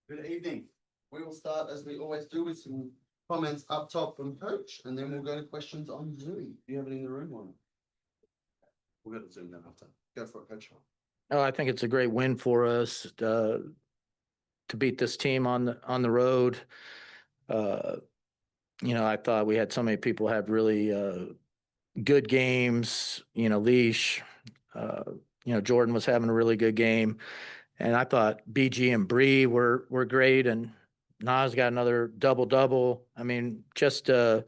Good evening. We will start as we always do with some comments up top from Coach, and then we'll go to questions on Zoom. Do you have it in the room or? We'll go to Zoom then after. Go for it, Coach. Oh, I think it's a great win for us to beat this team on the road. I thought we had so many people have really good games. Leash, Jordan was having a really good game, and I thought BG and Bree were great, and Naz got another double. I mean, just a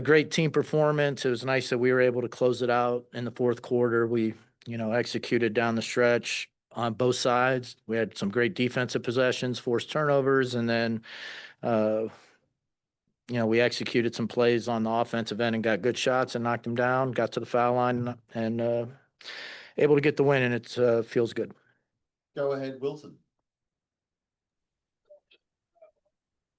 great team performance. It was nice that we were able to close it out in the fourth quarter. We executed down the stretch on both sides. We had some great defensive possessions, forced turnovers, and then we executed some plays on the offensive end and got good shots and knocked them down, got to the foul line, and able to get the win, and it feels good. Go ahead, Wilson.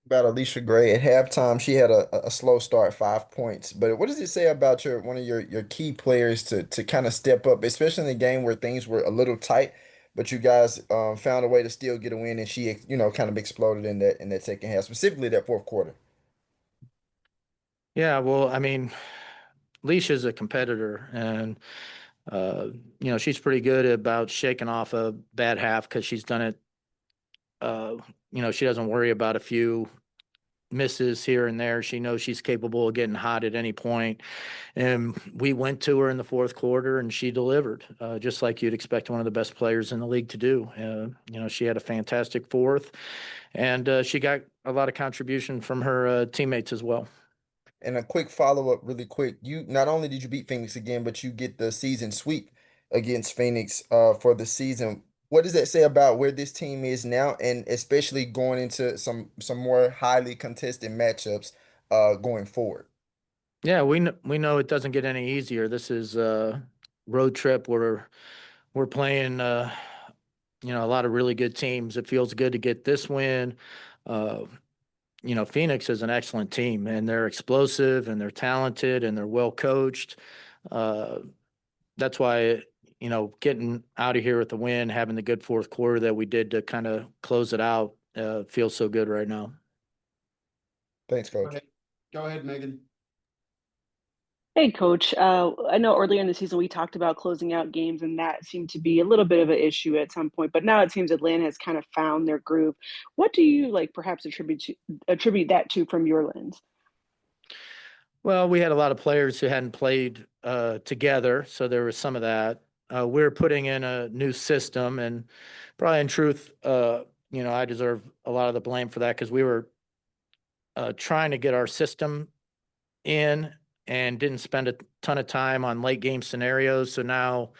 About Alicia Gray at halftime, she had a slow start, 5 points. But what does it say about one of your key players to kind of step up, especially in the game where things were a little tight, but you guys found a way to still get a win, and she kind of exploded in that second half, specifically that fourth quarter. Yeah, well, I mean, Leisha's a competitor, and she's pretty good about shaking off a bad half because she's done it. She doesn't worry about a few misses here and there. She knows she's capable of getting hot at any point. And we went to her in the fourth quarter and she delivered, just like you'd expect one of the best players in the league to do. She had a fantastic fourth, and she got a lot of contribution from her teammates as well. And a quick follow-up, really quick. You not only did you beat Phoenix again, but you get the season sweep against Phoenix for the season. What does that say about where this team is now, and especially going into some more highly contested matchups going forward? Yeah, we know it doesn't get any easier. This is a road trip where we're playing a lot of really good teams. It feels good to get this win. Phoenix is an excellent team, and they're explosive, and they're talented, and they're well coached. That's why, getting out of here with the win, having the good fourth quarter that we did to kind of close it out, feels so good right now. Thanks, Coach. Go ahead, Megan. Hey, Coach. I know earlier in the season we talked about closing out games, and that seemed to be a little bit of an issue at some point. But now it seems Atlanta has kind of found their groove. What do you perhaps attribute that to from your lens? Well, we had a lot of players who hadn't played together, so there was some of that. We're putting in a new system, and probably in truth, I deserve a lot of the blame for that because we were trying to get our system in and didn't spend a ton of time on late game scenarios. So now,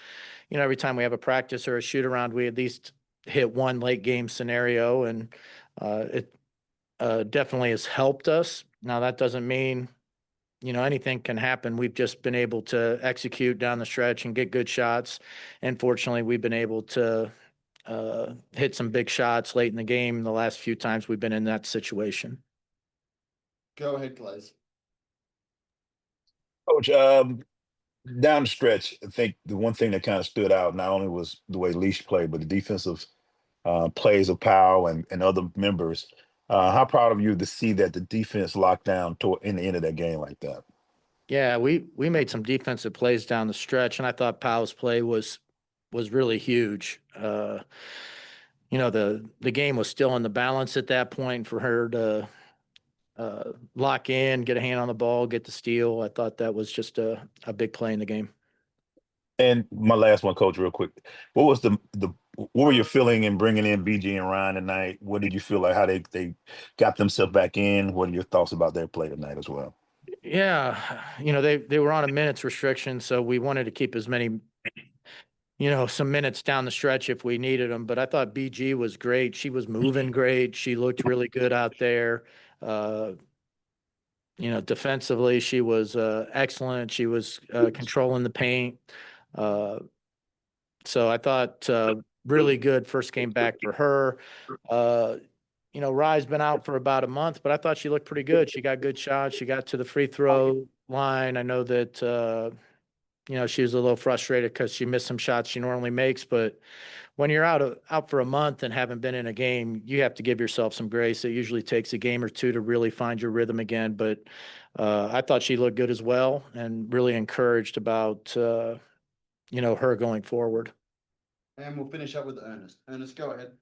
every time we have a practice or a shoot around, we at least hit one late game scenario, and it definitely has helped us. Now, that doesn't mean anything can happen. We've just been able to execute down the stretch and get good shots. And fortunately, we've been able to hit some big shots late in the game the last few times we've been in that situation. Go ahead, Clays. Coach, down the stretch, I think the one thing that kind of stood out not only was the way Leash played, but the defensive plays of Powell and other members. How proud of you to see that the defense locked down in the end of that game like that? Yeah, we made some defensive plays down the stretch, and I thought Powell's play was really huge. The game was still in the balance at that point for her to lock in, get a hand on the ball, get the steal. I thought that was just a big play in the game. And my last one, Coach, real quick. What was what were you feeling in bringing in BG and Ryan tonight? What did you feel like how they got themselves back in? What are your thoughts about their play tonight as well? Yeah, they were on a minutes restriction, so we wanted to keep as many, some minutes down the stretch if we needed them. But I thought BG was great. She was moving great. She looked really good out there. Defensively, she was excellent. She was controlling the paint. So I thought really good first game back for her. Rye's been out for about a month, but I thought she looked pretty good. She got good shots. She got to the free throw line. I know that she was a little frustrated because she missed some shots she normally makes. But when you're out for a month and haven't been in a game, you have to give yourself some grace. It usually takes a game or two to really find your rhythm again. But I thought she looked good as well, and really encouraged about her going forward. And we'll finish up with Ernest. Ernest, go ahead.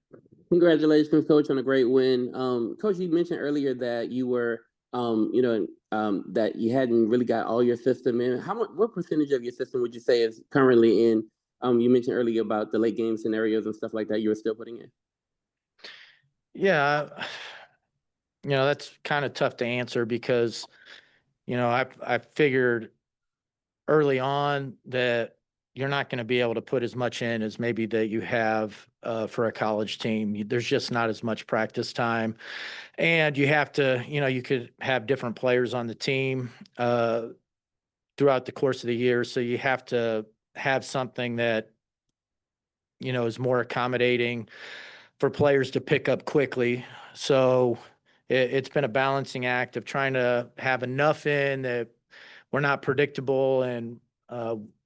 Congratulations, Coach, on a great win. Coach, you mentioned earlier that you were, that you hadn't really got all your system in. What percentage of your system would you say is currently in? You mentioned earlier about the late game scenarios and stuff like that you were still putting in. Yeah, that's kind of tough to answer because, I figured early on that you're not going to be able to put as much in as maybe that you have for a college team. There's just not as much practice time, and you have to, you could have different players on the team throughout the course of the year. So you have to have something that, is more accommodating for players to pick up quickly. So it's been a balancing act of trying to have enough in that we're not predictable and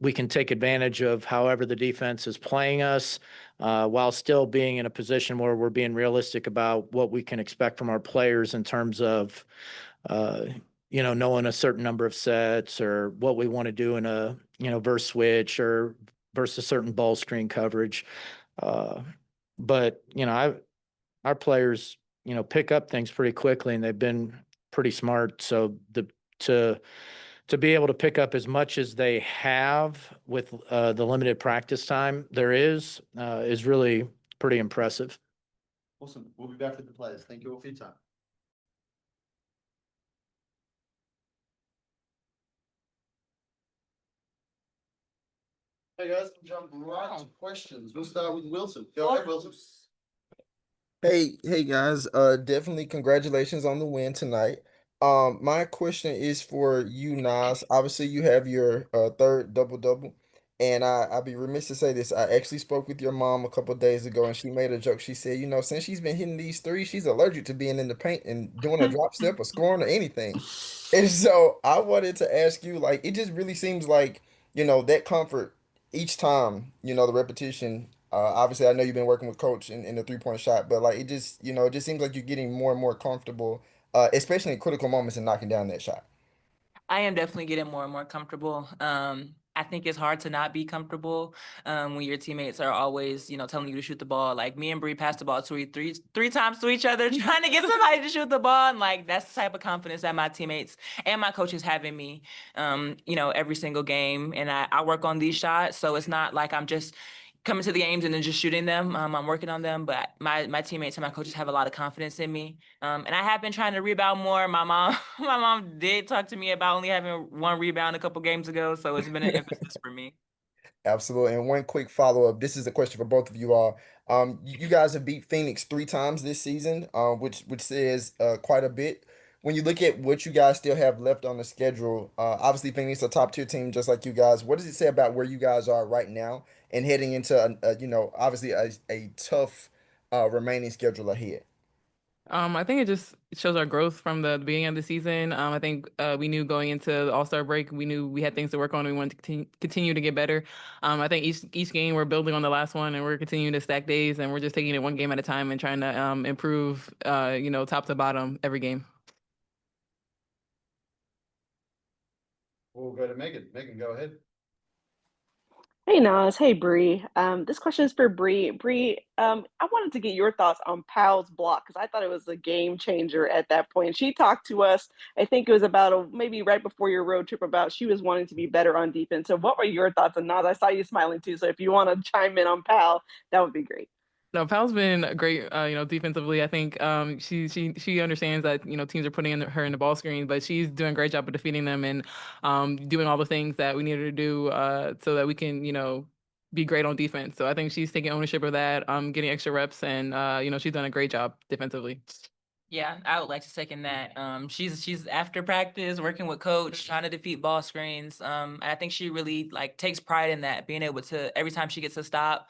we can take advantage of however the defense is playing us while still being in a position where we're being realistic about what we can expect from our players in terms of, knowing a certain number of sets or what we want to do in a, verse switch or versus certain ball screen coverage. But, our players, pick up things pretty quickly and they've been pretty smart. So to be able to pick up as much as they have with the limited practice time there is really pretty impressive. Awesome. We'll be back with the players. Thank you all for your time. Hey guys, we'll jump right to questions. We'll start with Wilson. Go ahead, Wilson. Hey guys, definitely congratulations on the win tonight. My question is for you, Naz. Obviously, you have your third double-double, and I'd be remiss to say this. I actually spoke with your mom a couple of days ago, and she made a joke. She said, since she's been hitting these threes, she's allergic to being in the paint and doing a drop step or scoring or anything. And so I wanted to ask you, like, it just really seems like, that comfort each time, the repetition. Obviously, I know you've been working with coach in the three-point shot, but like it just, it just seems like you're getting more and more comfortable, especially in critical moments and knocking down that shot. I am definitely getting more and more comfortable. I think it's hard to not be comfortable when your teammates are always, telling you to shoot the ball. Like me and Bree passed the ball three times to each other, trying to get somebody to shoot the ball. And like that's the type of confidence that my teammates and my coaches have in me, every single game. And I work on these shots, so it's not like I'm just coming to the games and then just shooting them. I'm working on them, but my teammates and my coaches have a lot of confidence in me. And I have been trying to rebound more. My mom did talk to me about only having one rebound a couple games ago, so it's been an emphasis for me. Absolutely. And one quick follow-up. This is a question for both of you all. You guys have beat Phoenix 3 times this season, which says quite a bit. When you look at what you guys still have left on the schedule, obviously Phoenix is a top tier team just like you guys. What does it say about where you guys are right now and heading into obviously a tough remaining schedule ahead? I think it just shows our growth from the beginning of the season. I think we knew going into the All-Star break, we knew we had things to work on and we wanted to continue to get better. I think each game we're building on the last one and we're continuing to stack days and we're just taking it one game at a time and trying to improve, top to bottom every game. We'll go to Megan. Megan, go ahead. Hey Naz, hey Bree. This question is for Bree. Bree, I wanted to get your thoughts on Powell's block because I thought it was a game changer at that point. She talked to us, I think it was about maybe right before your road trip, about she was wanting to be better on defense. So what were your thoughts on Naz? I saw you smiling too, so if you want to chime in on Powell, that would be great. No, Pal's been great, defensively. I think she understands that, teams are putting her in the ball screen, but she's doing a great job of defeating them and doing all the things that we need her to do so that we can, be great on defense. So I think she's taking ownership of that, getting extra reps, and, she's done a great job defensively. Yeah, I would like to second that. She's after practice working with coach, trying to defeat ball screens. And I think she really like takes pride in that, being able to every time she gets a stop,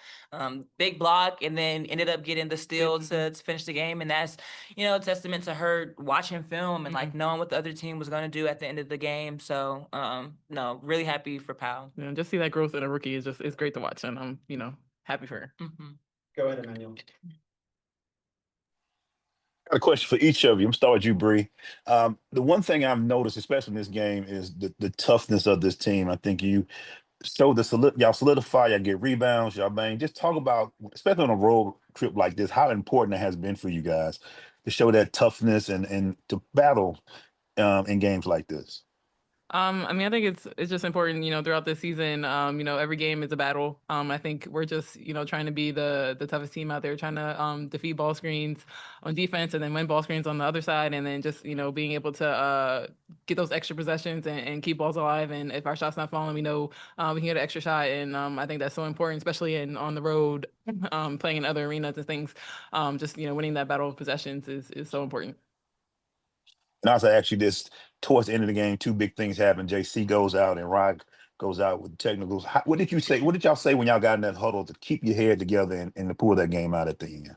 big block, and then ended up getting the steal to finish the game. And that's a testament to her watching film and like knowing what the other team was going to do at the end of the game. So no, really happy for Powell. Yeah, just see that growth in a rookie is it's great to watch, and I'm happy for her. Go ahead, Emmanuel. Got a question for each of you. I'm start with you, Bree. The one thing I've noticed, especially in this game, is the toughness of this team. I think you show y'all solidify, y'all get rebounds, y'all bang. Just talk about, especially on a road trip like this, how important it has been for you guys to show that toughness and to battle in games like this. I mean, I think it's just important, throughout this season. Every game is a battle. I think we're just, trying to be the toughest team out there, trying to defeat ball screens on defense and then win ball screens on the other side, and then just, being able to get those extra possessions and keep balls alive. And if our shot's not falling, we know we can get an extra shot. And I think that's so important, especially on the road, playing in other arenas and things. Just, winning that battle of possessions is so important. And also, actually, this towards the end of the game, two big things happen. JC goes out and Rod goes out with technicals. What did you say? What did y'all say when y'all got in that huddle to keep your head together and to pull that game out at the end?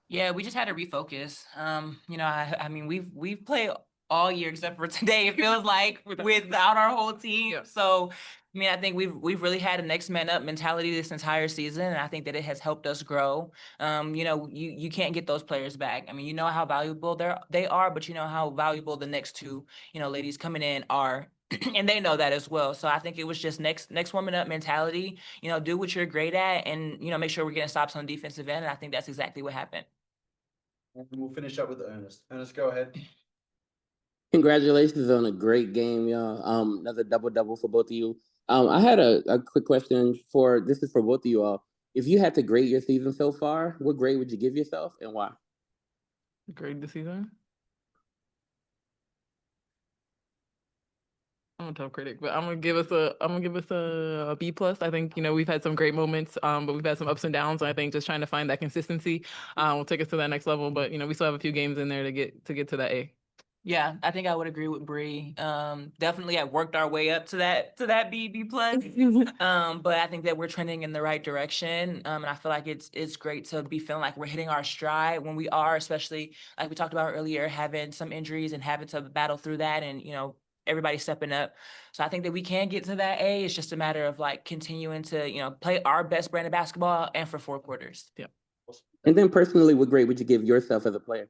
Yeah, we just had to refocus. I mean, we've played all year except for today. It feels like without our whole team. Yeah. So, I mean, I think we've really had a next man up mentality this entire season, and I think that it has helped us grow. You can't get those players back. I mean, you know how valuable they are, but you know how valuable the next two, ladies coming in are. And they know that as well. So I think it was just next woman up mentality, do what you're great at and, make sure we're getting stops on defensive end. And I think that's exactly what happened. And we'll finish up with Ernest. Ernest, go ahead. Congratulations on a great game, y'all. Another double for both of you. I had a quick question this is for both of you all. If you had to grade your season so far, what grade would you give yourself and why? Grade the season. I'm a tough critic, but I'm gonna give us a B plus. I think we've had some great moments, but we've had some ups and downs. And I think just trying to find that consistency will take us to that next level. But we still have a few games in there to get to that A. Yeah, I think I would agree with Bree. Definitely have worked our way up to that B plus. But I think that we're trending in the right direction. And I feel like it's great to be feeling like we're hitting our stride when we are, especially like we talked about earlier, having some injuries and having to battle through that and everybody stepping up. So I think that we can get to that A. It's just a matter of like continuing to, play our best brand of basketball and for 4 quarters. Yeah. And then personally, what grade would you give yourself as a player?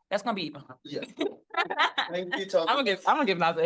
That's gonna be even. Yeah. Thank you, Tom. I'm gonna give Naz A.